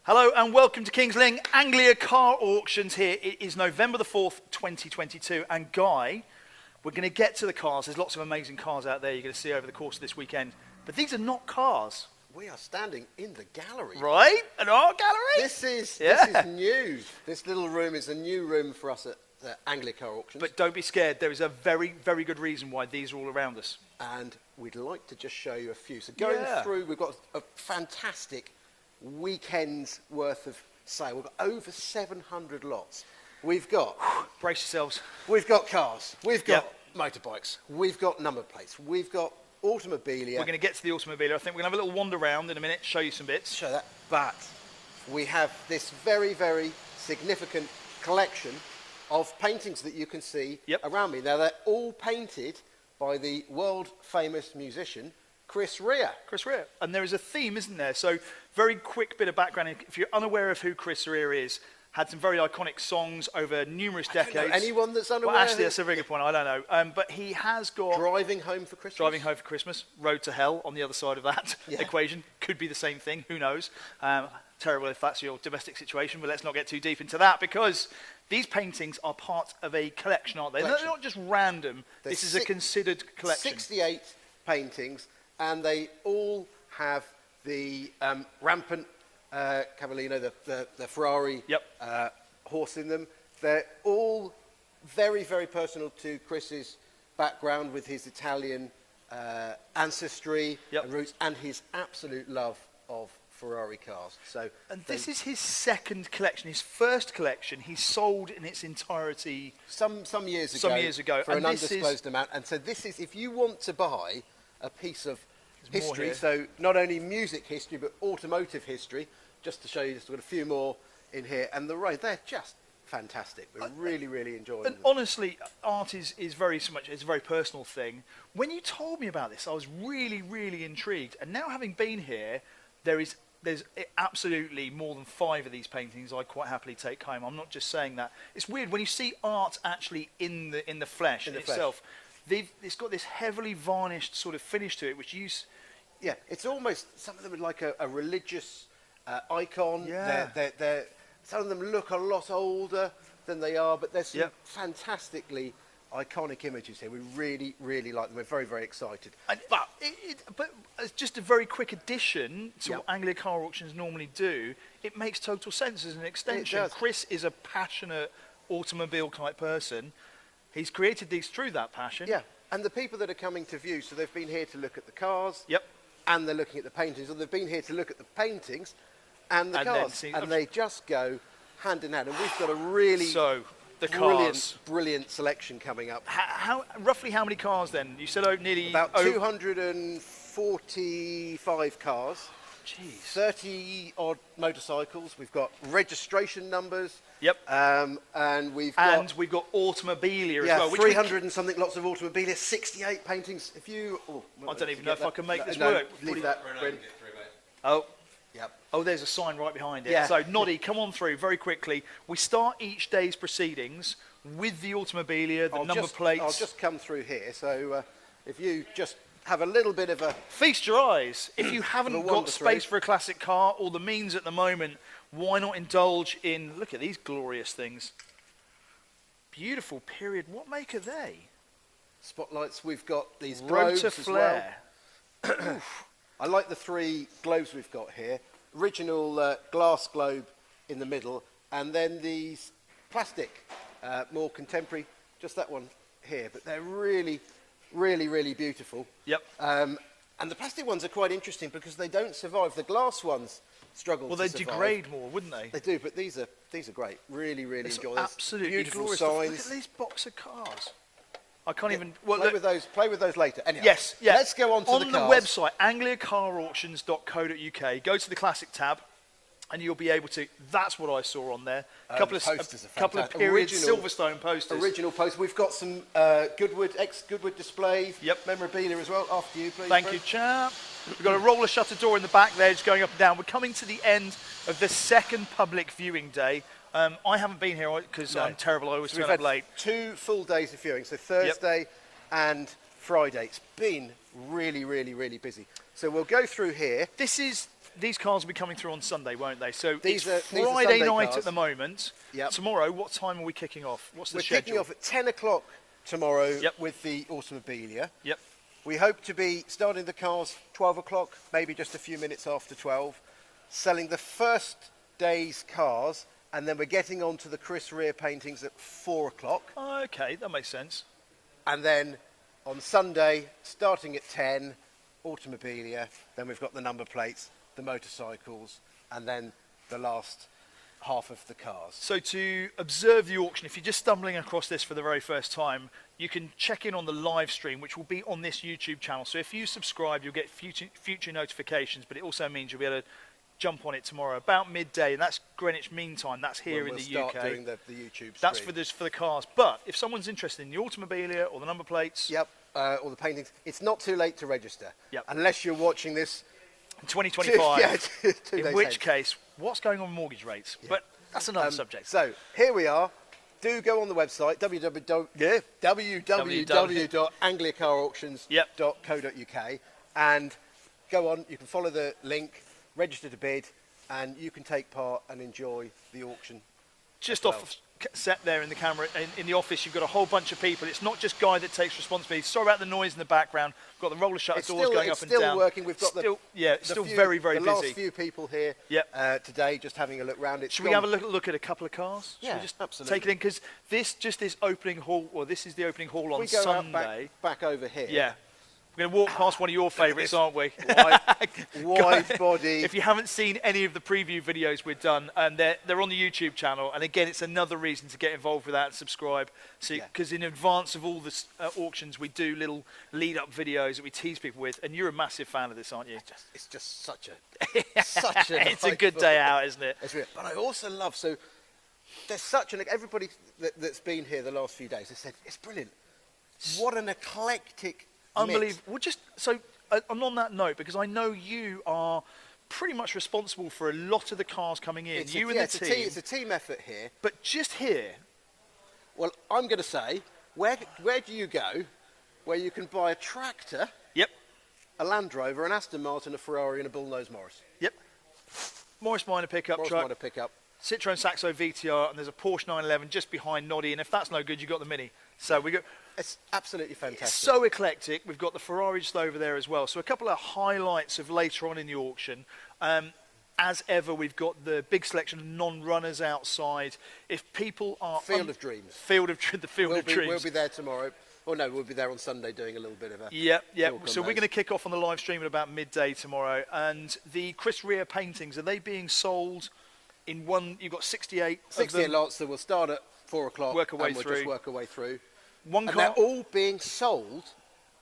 Hello and welcome to King's Lynn Anglia Car Auctions here. It is November the 4th, 2022. And Guy, we're going to get to the cars. There's lots of amazing cars out there you're going to see over the course of this weekend. But these are not cars. We are standing in the gallery. Right? An art gallery? This is new. This little room is a new room for us at the Anglia Car Auctions. But don't be scared. There is a very, very good reason why these are all around us. And we'd like to just show you a few. So going through, we've got a fantastic weekend's worth of sale. We've got over 700 lots. We've got... Brace yourselves. We've got cars. We've got motorbikes. We've got number plates. We've got automobilia. We're going to get to the automobilia. I think we're going to have a little wander around in a minute, show you some bits. Show that. But we have this very, very significant collection of paintings that you can see around me. Now, they're all painted by the world-famous musician, Chris Rea. Chris Rea. And there is a theme, isn't there? So, very quick bit of background. If you're unaware of who Chris Rea is, had some very iconic songs over numerous decades. I don't know anyone that's unaware. Well, actually, that's a very good point. I don't know. But he has got... Driving Home for Christmas. Driving Home for Christmas. Road to Hell on the other side of that equation. Could be the same thing. Who knows? Terrible if that's your domestic situation, but let's not get too deep into that because these paintings are part of a collection, aren't they? They're not just random. This is a considered collection. 68 paintings, and they all have the rampant Cavallino, the Ferrari horse in them. They're all very, very personal to Chris's background with his Italian ancestry and roots and his absolute love of Ferrari cars. And this is his second collection. His first collection he sold in its entirety some years ago for an undisclosed amount. And so this is, if you want to buy a piece of history, so not only music history but automotive history, just to show you, just got a few more in here, and they're just fantastic. We're really, really enjoying them. Honestly, art is very much, it's a very personal thing. When you told me about this, I was really, really intrigued. And now having been here, there's absolutely more than 5 of these paintings I'd quite happily take home. I'm not just saying that. It's weird when you see art actually in the flesh itself. It's got this heavily varnished sort of finish to it, which it's almost, some of them are like a religious icon. Some of them look a lot older than they are, but there's some fantastically iconic images here. We really, really like them. We're very, very excited. But as just a very quick addition to what Anglia Car Auctions normally do, it makes total sense as an extension. Chris is a passionate automobile type person. He's created these through that passion. Yeah, and the people that are coming to view, so they've been here to look at the cars, and they're looking at the paintings, or they've been here to look at the paintings and the cars, and they just go hand in hand. And we've got a really brilliant selection coming up. Roughly how many cars then? You said nearly... About 245 cars. Jeez. 30 odd motorcycles. We've got registration numbers. And we've got automobilia as well. 300 and something lots of automobilia. 68 paintings. If you... I don't even know if I can make this work. Leave that. Oh, there's a sign right behind it. So, Noddy, come on through very quickly. We start each day's proceedings with the automobilia, the number plates. I'll just come through here. So, if you just have a little bit of a... Feast your eyes. If you haven't got space for a classic car or the means at the moment, why not indulge in... Look at these glorious things. Beautiful period. What make are they? Spotlights. We've got these globes as well. I like the 3 globes we've got here. Original glass globe in the middle, and then these plastic, more contemporary, just that one here. But they're really, really, really beautiful. And the plastic ones are quite interesting because they don't survive. The glass ones struggle to survive. Well, they degrade more, wouldn't they? They do, but these are great. Really, really enjoy them. Absolutely beautiful glorious. signs. Look at these box of cars. I can't even... Play with those later. Anyhow, let's go on to the cars. On the website, angliacarauctions.co.uk, go to the Classic tab, and you'll be able to... That's what I saw on there. A couple of period Silverstone posters. Original posters. We've got some ex-Goodwood displays, memorabilia as well. After you, please. Thank you, chap. We've got a roller shutter door in the back there, just going up and down. We're coming to the end of the second public viewing day. I haven't been here because I'm terrible. I always turn up late. 2 full days of viewing, so Thursday and Friday. It's been really, really, really busy. So we'll go through here. This is these cars will be coming through on Sunday, won't they? So these it's are Friday Sunday night cars. at the moment. Yep. Tomorrow, what time are we kicking off? What's the We're schedule? kicking off at 10 o'clock tomorrow Yep. with the Automobilia. Yep. We hope to be starting the cars 12 o'clock, maybe just a few minutes after 12, selling the first day's cars, and then we're getting on to the Chris Rea paintings at 4 o'clock. Okay, that makes sense. And then on Sunday, starting at 10, Automobilia, then we've got the number plates, the motorcycles, and then the last half of the cars. So to observe the auction, if you're just stumbling across this for the very first time, you can check in on the live stream, which will be on this YouTube channel. So if you subscribe, you'll get future notifications, but it also means you'll be able to jump on it tomorrow about midday, and that's Greenwich Mean Time. That's here in the UK. Start doing the YouTube stream. That's for the cars. But if someone's interested in the Automobilia or the number plates, Yep, or the paintings, it's not too late to register. Yep. Unless you're watching this in 2025, yeah, 2 in days which hence. case, what's going on with mortgage rates? Yeah. But that's another subject. So here we are. Do go on the website www.angliacarauctions.co.uk and go on. You can follow the link, register to bid, and you can take part and enjoy the auction. Just well. off set there in the camera, in the office, you've got a whole bunch of people. It's not just Guy that takes responsibility. Sorry about the noise in the background. We've got the roller shutter doors going up and down. It's still working. We've got it's still very, very busy. The last few people here today, just having a look round. Should we have a look at a couple of cars? Yeah, Should we just absolutely. take it in? Because this opening hall, or this is the opening hall on we go Sunday. Out back over here. Yeah. We're going to walk past one of your favourites, aren't we? Wide body. If you haven't seen any of the preview videos we've done, and they're on the YouTube channel, and again, it's another reason to get involved with that and subscribe. Because in advance of all the auctions, we do little lead-up videos that we tease people with, and you're a massive fan of this, aren't you? It's just such a it's a good day out, isn't it? But I also love, so there's such an, everybody that's been here the last few days has said, it's brilliant. What an eclectic Unbelievable. Well, and on that note, because I know you are pretty much responsible for a lot of the cars coming in. It's the team. It's a team effort here. But just here. Well, I'm going to say, where do you go where you can buy a tractor, Yep. a Land Rover, an Aston Martin, a Ferrari, and a Bullnose Morris? Yep. Morris Minor pickup Morris truck. Minor pickup. Citroen Saxo VTR, and there's a Porsche 911 just behind Noddy, and if that's no good, you've got the Mini. So we go. It's absolutely fantastic. It's so eclectic. We've got the Ferrari just over there as well. So a couple of highlights of later on in the auction. As ever, we've got the big selection of non-runners outside. If people are Field of Dreams. The Field of Dreams. We'll be there tomorrow. Oh no, we'll be there on Sunday doing a little bit of a. Yeah. So we're going to kick off on the live stream at about midday tomorrow. And the Chris Rea paintings, are they being sold in one? You've got 68. 68 lots. So we'll start at 4 o'clock. Work our way and we'll through. just work our way through. One and car. they're all being sold.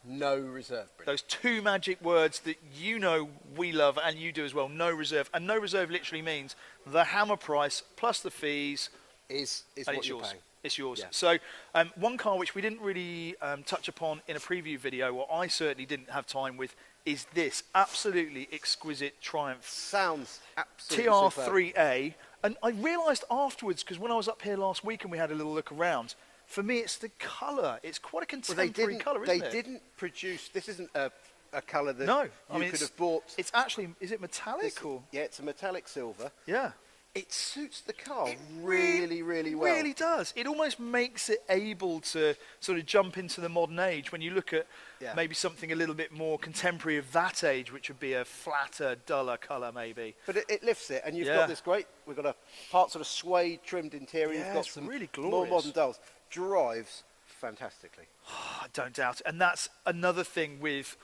No reserve. Those two magic words that you know we love and you do as well. No reserve. And no reserve literally means the hammer price plus the fees is what you're yours. paying. It's yours. Yeah. So one car which we didn't really touch upon in a preview video, or I certainly didn't have time with, is this absolutely exquisite Triumph. Sounds absolutely TR3A. And I realised afterwards, because when I was up here last week and we had a little look around, for me it's the colour. It's quite a contemporary colour, isn't it? They didn't produce, this isn't a colour that you could have bought. It's actually, is it metallic or? Yeah, it's a metallic silver. Yeah. It suits the car really, really well. It really does. It almost makes it able to sort of jump into the modern age when you look at maybe something a little bit more contemporary of that age, which would be a flatter, duller colour maybe. But it lifts it, and you've got this great, we've got a part sort of suede trimmed interior. You've got some really glorious. more modern dulls. Drives fantastically. I don't doubt it. And that's another thing with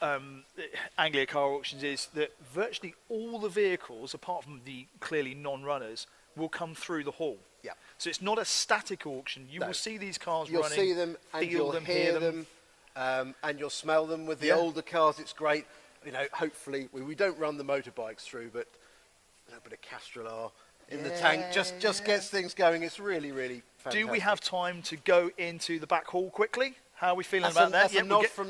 Anglia Car Auctions, is that virtually all the vehicles, apart from the clearly non-runners, will come through the hall. Yeah. So it's not a static auction. You will see these cars you'll running. You'll see them, and feel you'll them, hear them, and you'll smell them. With the older cars, it's great. You know, hopefully we don't run the motorbikes through, but a little bit of Castrol in the tank just gets things going. It's really, really fantastic. Do we have time to go into the back hall quickly? How are we feeling That's about that?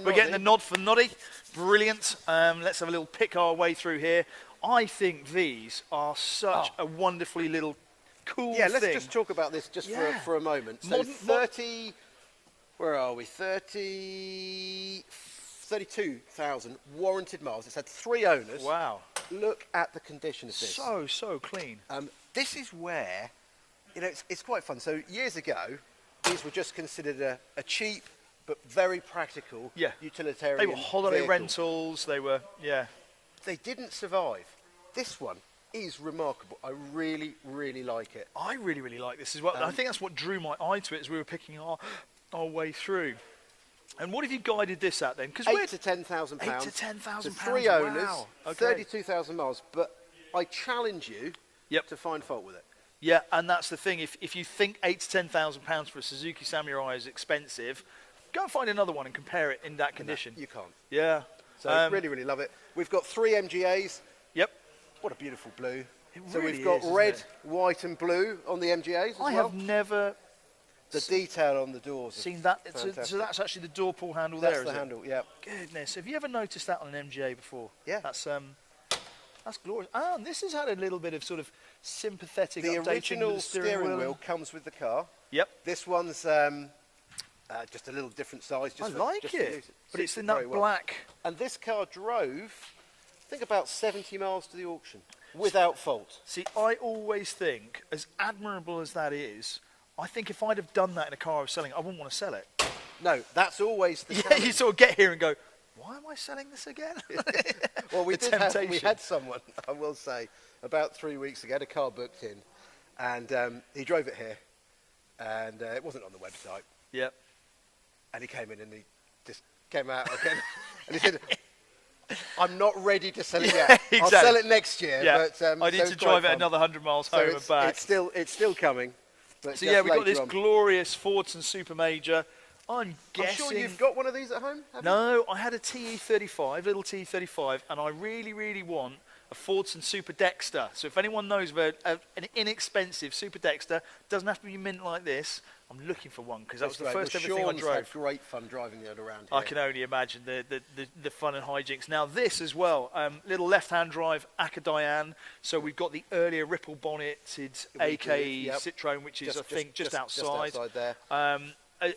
We're getting the nod from Noddy. Brilliant. Let's have a little pick our way through here. I think these are such a wonderfully little cool thing. Yeah, let's just talk about this just for a moment. So 30, where are we? 34 32,000 warranted miles. It's had 3 owners. Wow. Look at the condition of this. So clean. This is where, it's quite fun. So years ago, these were just considered a cheap but very practical utilitarian They were holiday vehicle. rentals. They were, They didn't survive. This one is remarkable. I really, really like it. I really, really like this as well. I think that's what drew my eye to it as we were picking our way through. And what have you guided this at then? Because £8,000 to £10,000. £8,000 to £10,000. So 3 owners, Wow. Okay. 32,000 miles. But I challenge you to find fault with it. Yeah, and that's the thing. If you think £8,000 to £10,000 for a Suzuki Samurai is expensive, go and find another one and compare it in that condition. No, you can't. Yeah. So really, really love it. We've got 3 MGAs. Yep. What a beautiful blue. So we've got red, white and blue on the MGAs as well. I have never The detail on the doors. seen that. So that's actually the door pull handle there, That's the handle, yeah. Goodness. Have you ever noticed that on an MGA before? Yeah. That's glorious. And this has had a little bit of sort of sympathetic The updating original with the steering wheel comes with the car. Yep. This one's just a little different size. I like it. But it's in that black. And this car drove, I think, about 70 miles to the auction without fault. See, I always think, as admirable as that is, I think if I'd have done that in a car I was selling, I wouldn't want to sell it. No, that's always the Yeah, you sort of get here and go, why am I selling this again? Well, we had someone, I will say, about 3 weeks ago, had a car booked in, and he drove it here, and it wasn't on the website. Yep. And he came in and he just came out again, and he said, I'm not ready to sell it yet. Exactly. I'll sell it next year. Yeah. But, I need to drive it another 100 miles home and back. It's still coming. But So yeah, we've got this glorious Fordson Super Major. I'm guessing... I'm sure you've got one of these at home, haven't you? No, I had a TE35, little TE35, and I really, really want a Fordson Super Dexter. So if anyone knows of an inexpensive Super Dexter, doesn't have to be mint like this, I'm looking for one, because that was the first ever thing I drove. Had great fun driving it around here. I can only imagine the fun and hijinks. Now this as well, little left-hand drive Acadian. So we've got the earlier ripple bonnetted AKE Citroen, which is I think just outside. Just outside there.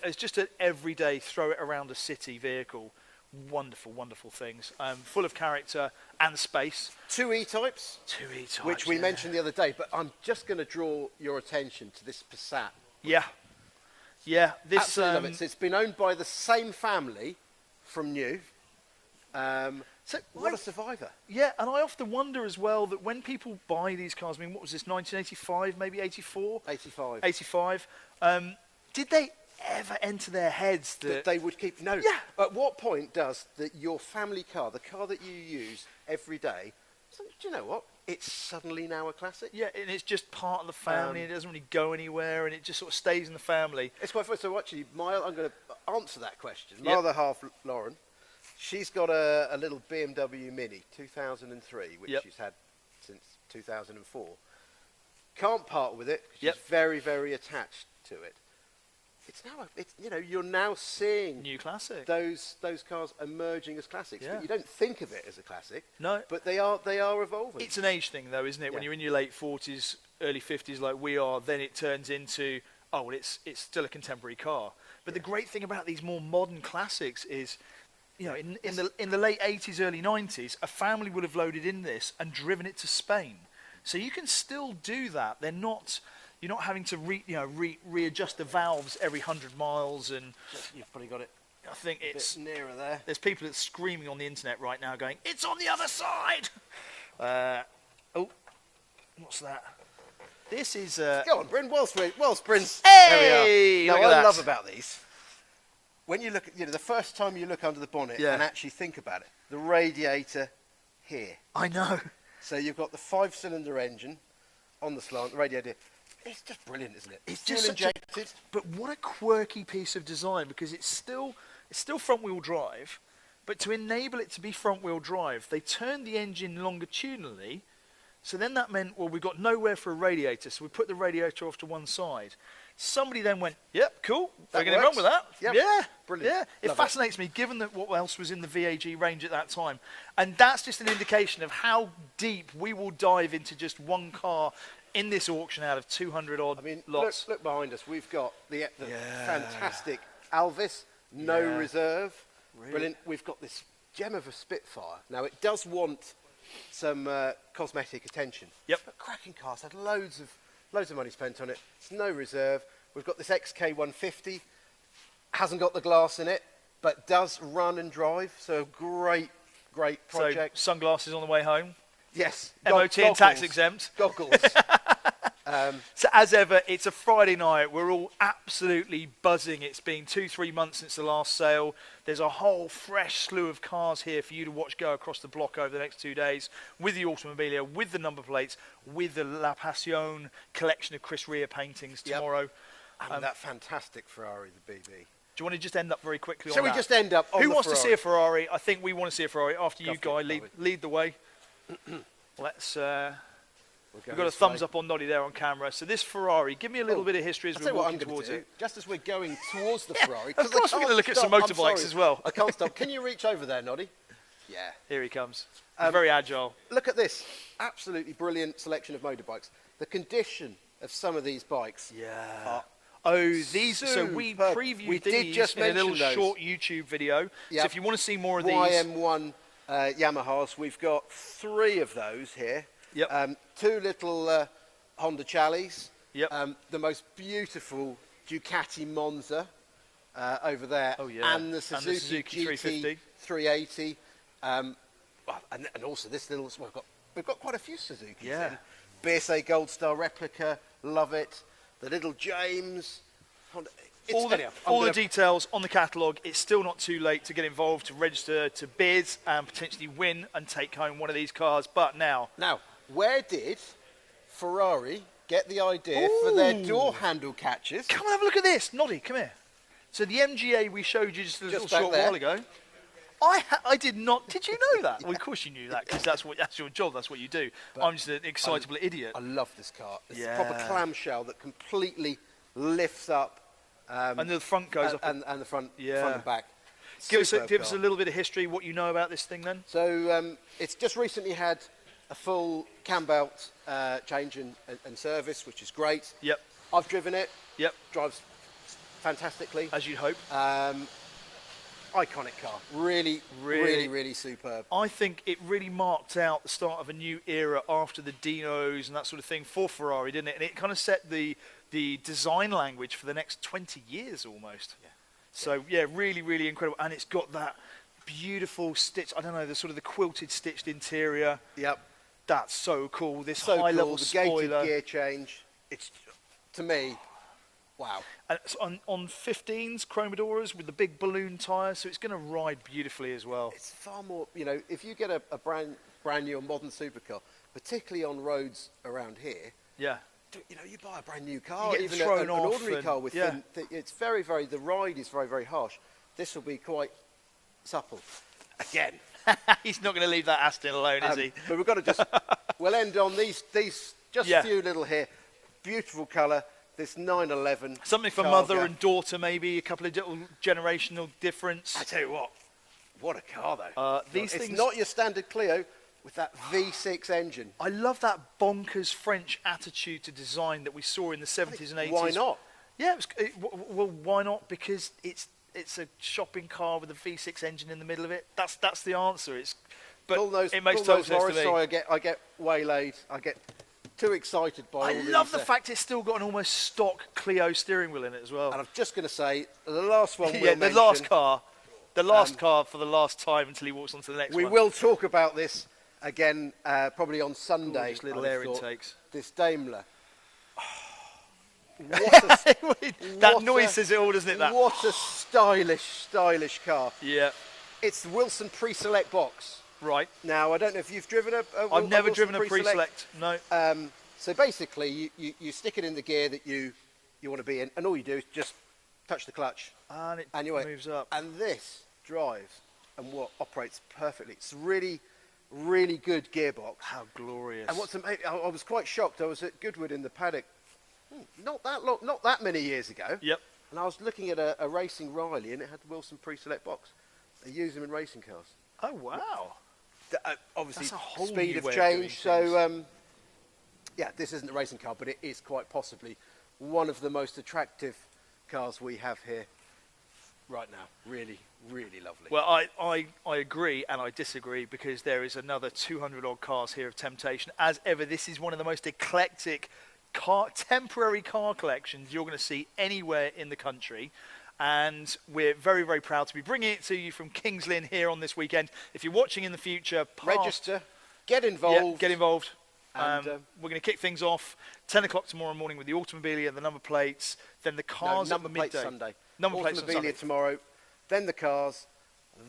It's just an everyday throw it around a city vehicle. Wonderful, wonderful things. Full of character and space. 2 E-types. 2 E-types, which we mentioned the other day, but I'm just going to draw your attention to this Passat. Yeah. Yeah. This, absolutely love it. So it's been owned by the same family from new. So what a survivor. Yeah, and I often wonder as well that when people buy these cars, I mean, what was this, 1985, maybe 84? 85. 85. Did they ever enter their heads that they would keep... No. Yeah. At what point does your family car, the car that you use every day, do you know what? It's suddenly now a classic. Yeah, and it's just part of the family, and it doesn't really go anywhere, and it just sort of stays in the family. It's quite funny. So actually, I'm going to answer that question. My other half, Lauren, she's got a little BMW Mini, 2003, which she's had since 2004. Can't part with it, because she's very, very attached to it. It's now, you're now seeing new classic. Those cars emerging as classics, but you don't think of it as a classic. No, but they are evolving. It's an age thing, though, isn't it? When you're in your late 40s, early 50s, like we are, then it turns into it's still a contemporary car. But the great thing about these more modern classics is, in the late 80s, early 90s, a family would have loaded in this and driven it to Spain. So you can still do that. You're not having to readjust the valves every 100 miles, and you've probably got it. I think it's a bit nearer there. There's people that's screaming on the internet right now, going, "It's on the other side!" What's that? This is. Go on, Bryn. Well, Bryn's. Hey, there we are. Now, what I love about these, when you look at, the first time you look under the bonnet and actually think about it, the radiator here. I know. So you've got the 5-cylinder engine on the slant, the radiator. It's just brilliant, isn't it? It's just injected. But what a quirky piece of design, because it's still front-wheel drive, but to enable it to be front-wheel drive, they turned the engine longitudinally. So then that meant, well, we've got nowhere for a radiator, so we put the radiator off to one side. Somebody then went, "Yep, cool. We're going to run with that." Yep. Yeah, brilliant. Yeah, it fascinates me, given that what else was in the VAG range at that time, and that's just an indication of how deep we will dive into just one car in this auction out of 200 odd lots. Look behind us. We've got the fantastic Alvis, no reserve. Really? Brilliant. We've got this gem of a Spitfire. Now, it does want some cosmetic attention. Yep. But cracking car. It's had loads of money spent on it. It's no reserve. We've got this XK150. Hasn't got the glass in it, but does run and drive. So great project. So sunglasses on the way home. Yes. MOT and tax exempt. Goggles. So as ever, it's a Friday night. We're all absolutely buzzing. It's been 2-3 months since the last sale. There's a whole fresh slew of cars here for you to watch go across the block over the next 2 days with the Automobilia, with the number plates, with the La Passion collection of Chris Rea paintings tomorrow. And that fantastic Ferrari, the BB. Do you want to just end up very quickly Shall on that? we just end up on Who the wants Ferrari? to see a Ferrari? I think we want to see a Ferrari. After you, Go for Guy, it, lead the way. Let's... We'll We've got a thumbs up on Noddy there on camera. So this Ferrari, give me a little bit of history as we're walking towards it. Just as we're going towards the Ferrari. Of course we're going to look at some motorbikes as well. I can't stop. Can you reach over there, Noddy? Yeah. Here he comes. He's very agile. Look at this. Absolutely brilliant selection of motorbikes. The condition of some of these bikes. Yeah. Oh, these. So we previewed these in a little short YouTube video. Yep. So if you want to see more of these. YM1 Yamahas. We've got 3 of those here. Yep. 2 little Honda Challys. Yep. The most beautiful Ducati Monza over there. Oh, yeah. And the Suzuki GT 350. 380. And also this little, we've got quite a few Suzukis. Yeah. In. BSA Gold Star replica, love it. The little James. Honda, all the details on the catalogue. It's still not too late to get involved, to register, to bid, and potentially win and take home one of these cars. But now, where did Ferrari get the idea for their door handle catches? Come and have a look at this. Noddy, come here. So the MGA we showed you just a little short while ago. I did not. Did you know that? Well, of course you knew that because that's your job. That's what you do. But I'm just an excitable idiot. I love this car. It's a proper clamshell that completely lifts up. And the front goes up. And the front and back. Give us a little bit of history, what you know about this thing then. So it's just recently had a full cam belt change and service, which is great. Yep. I've driven it. Yep. Drives fantastically. As you'd hope. Iconic car. Really superb. I think it really marked out the start of a new era after the Dinos and that sort of thing for Ferrari, didn't it? And it kind of set the design language for the next 20 years almost. Yeah. So, really incredible. And it's got that beautiful stitch, I don't know, the sort of the quilted stitched interior. Yep. That's so cool. This so high-level cool. The spoiler. gated gear change. It's, to me, wow. And it's on 15s, Chromadoras with the big balloon tyres, so it's going to ride beautifully as well. It's far more, if you get a brand new or modern supercar, particularly on roads around here, you buy a brand new car, you get even thrown an off ordinary car with it's very, the ride is very, very harsh. This will be quite supple. Again. He's not going to leave that Aston alone, is he? But we've got to we'll end on these just a few little here. Beautiful colour. This 911. Something for mother and daughter, maybe a couple of little generational difference. I tell you what a car though. It's not your standard Clio with that V6 engine. I love that bonkers French attitude to design that we saw in the 70s and 80s. Why not? Yeah, well, why not? Because it's a shopping car with a V6 engine in the middle of it. That's the answer. It makes total sense to me. Sorry, I get waylaid. I get too excited by all I love the fact it's still got an almost stock Clio steering wheel in it as well. And I'm just going to say, the last one the last car for the last time until he walks on to the next one. We will talk about this again probably on Sunday. Just little air intakes. This Daimler. That noise says it all, doesn't it? That. What a stylish car. Yeah. It's the Wilson Pre-Select box. Right. Now, I don't know if you've driven I've never driven a Pre-Select, no. So basically, you stick it in the gear that you want to be in, and all you do is just touch the clutch. And it moves up. And this drives and operates perfectly. It's really good gearbox. How glorious. And what's amazing, I was quite shocked. I was at Goodwood in the paddock not that many years ago. Yep. And I was looking at a Racing Riley, and it had the Wilson Pre-Select box. They use them in racing cars. Oh, wow. Obviously, that's a whole speed new of way change. Of doing So, this isn't a racing car, but it is quite possibly one of the most attractive cars we have here. right now. Really, really lovely. Well, I agree and I disagree, because there is another 200 odd cars here of Temptation. As ever, this is one of the most eclectic temporary car collections you're going to see anywhere in the country. And we're very, very proud to be bringing it to you from Kings Lynn here on this weekend. If you're watching in the future, register, get involved. Yeah, get involved. And, we're going to kick things off 10 o'clock tomorrow morning with the Automobilia, the number plates, then the cars number at plates midday. Sunday. Number plates on Sunday. Tomorrow, then the cars,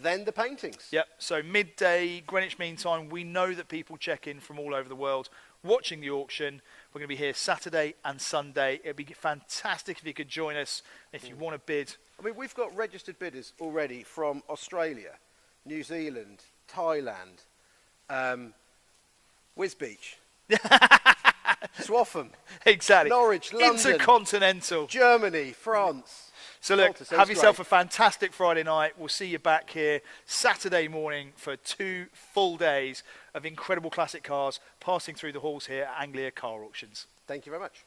then the paintings. Yep, so midday, Greenwich Mean Time. We know that people check in from all over the world watching the auction. We're going to be here Saturday and Sunday. It'd be fantastic if you could join us. If you want to bid. I mean, we've got registered bidders already from Australia, New Zealand, Thailand, Wisbeach, Swaffham, exactly. Norwich, London, Intercontinental, Germany, France. So look, have yourself a fantastic Friday night. We'll see you back here Saturday morning for 2 full days of incredible classic cars passing through the halls here at Anglia Car Auctions. Thank you very much.